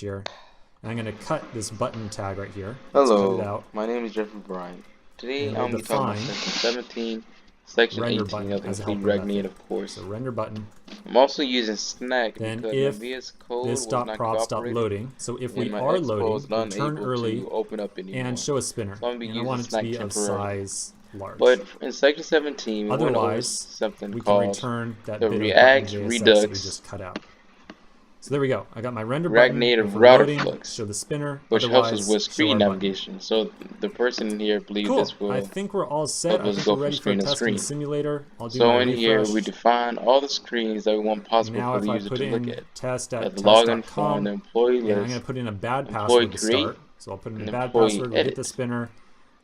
here, and I'm going to cut this button tag right here. Let's cut it Hello, out. my name is Jeffrey Bryant. Today And I'm we'll going to be talking about define section 17, section render 18 button of the as a complete helper React method. Native course. So render button. I'm also using Snack Then because my if VS Code this was not cooperating, .props.loading, so if we and my are Expo loading, is not return able early to open up anymore. and show a spinner. So I'm going to be And I using want it to Snack be of temporarily. size large. But in section 17, we went over Otherwise, something we can called return that the bit of React button JSX that we Redux just cut out. So there we go. I got my render React button. Native If we're Router loading, Flux, show the spinner. which helps us Otherwise, with show screen our button. navigation. So the person here believes Cool. this will I think we're all set. help I us think go we're from ready for screen to testing screen. simulator. I'll do So my in refresh. here we define all the screens that we want possible Now for if the I user put to look in at. test The at login form, the test.com, employee and I'm list, going to put in a bad employee password to create, start. So I'll put in a and bad employee password. We hit the edit. spinner.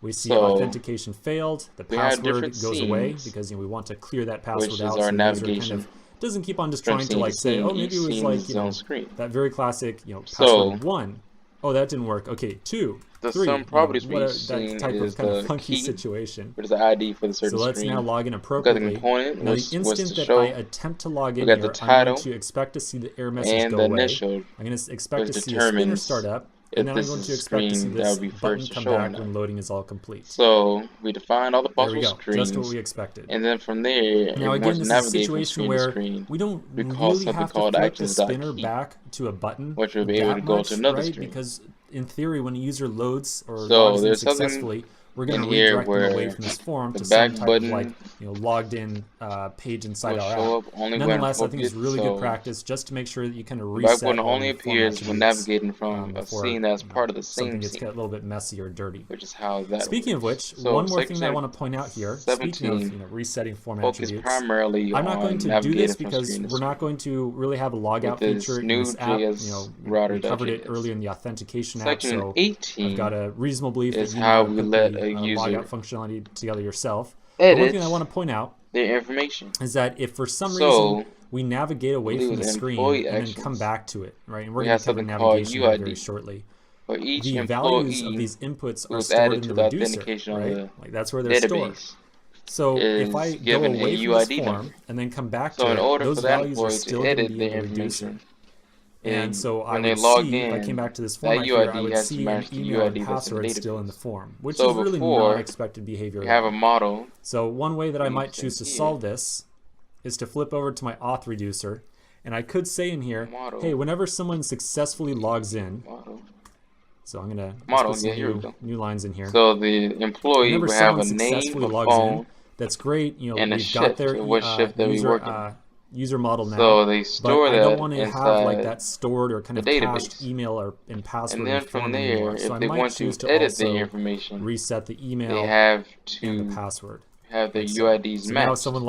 We see So authentication failed. The we have password different goes away scenes, because we want to clear that which password is out our so the user kind navigation of doesn't keep on just from trying to scene to like say, scene. oh, Each maybe it was scene like, is its own screen. that very classic, So password 1. Oh, that didn't work. Okay, 2, the 3. sum properties for each That scene type of is kind of the funky key, situation. which is the ID for the certain So let's now screen. log in We got the appropriately. component, Now, the which was instant to that show. I attempt to log We in got the here, I'm going title to expect to see the error message and go the away. initial, I'm going to expect which to see a spinner determines start up, if and then I'm this going is to a expect to see screen that this would be button first to come show or back not. when loading is all complete. So we define all the There we possible go, just what screens, we expected. and then from there, if Now we want again, to this is a navigate from situation screen to where screen, we don't we call really something have to called flip the spinner actions.key, back to a button which will be able to that go to much, another right? screen. Because in theory, when a user loads or So logs in there's something successfully, we're going in to here redirect them away where from this form the to some back type of like, button logged in page inside will our show app. up only when Nonetheless, I think it's appropriate. really good So practice just to make sure that you kind of the back reset button all of only your form appears when attributes navigating from a before scene that's part of the something same gets a scene, little bit messy or dirty. which is how that Speaking of works. which, So one more thing that I section want to point out here, speaking of 17 resetting form focus attributes, primarily I'm not going on to do this navigating from because screen to we're not screen going to really have a with logout this feature in new this app. JS We covered it router.js. earlier in the authentication app, Section so I've got 18 a reasonable belief that is you know how how to we put let the a user logout functionality together yourself. But one edit thing I want to point out their information. is that if for some reason So we navigate away we from do the with screen employee and then come actions, back to it, right? And we're we going have to cover something called navigation here very UID. shortly. For each The values of employee these inputs who are is stored added in to the the reducer, authentication of right? the Like that's where they're stored. database So if I is go given away a from this UID number. form and then come back So to in it, order for those that values are employee still to going to edit be in their the reducer. information, And so I when they would log see, if I came in, back to this that format here, I UID would has to see an match the email and UID that's in the password still in the database. form, which So is really not before expected behavior we at have a all. model, So one way that I might can choose to see solve it. this is to flip over to my auth reducer, and I could say in here, hey, whenever someone successfully logs in, so I'm gonna put some here we go. new lines in here. So the employee Whenever will have someone a name, successfully a logs in, phone, that's great. and a We've got shift, their what shift they'll be working. user model now. So they But store I don't that want to have like inside that stored or kind the of cached database. email or and password And in the then from form there, anymore. So if I they might want choose to to edit their also information, reset the they email have and the to password. have their Like so. UIDs So now if matched, someone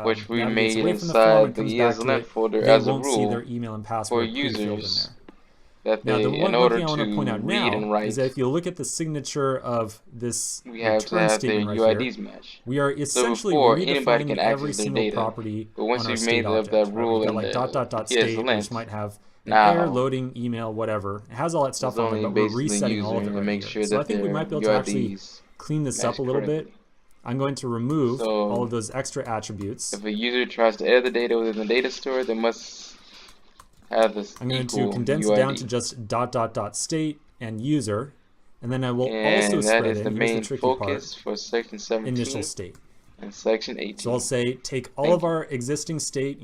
which we navigates made away from the form and inside the comes back to ESLint it, folder they as a won't see their rule email and for password pre-filled in users there. that Now, they, in one order thing I want to point to out read and now is that write, if you look at the signature of this we have to return have their statement right here, UIDs matched. we are So essentially before, anybody can redefining every access their single data, property but once on our you've state made up object. that Right? We've rule got in like the state, which ESLint, might have an error, now loading, email, whatever. It has all that stuff it's on there, only but we're basically resetting all of it using to right make here. sure So I that think we their might be able to actually UIDs clean this up match a little bit. correctly. I'm going to remove all of So those extra attributes. if a user tries to edit the data within the data store, they must have this I'm going to equal condense it down to UID. just state and user, and then I will also And that spread is the in, here's the main tricky focus part, for section initial 17 state. and section So I'll 18. say take all Thank of you. our existing state,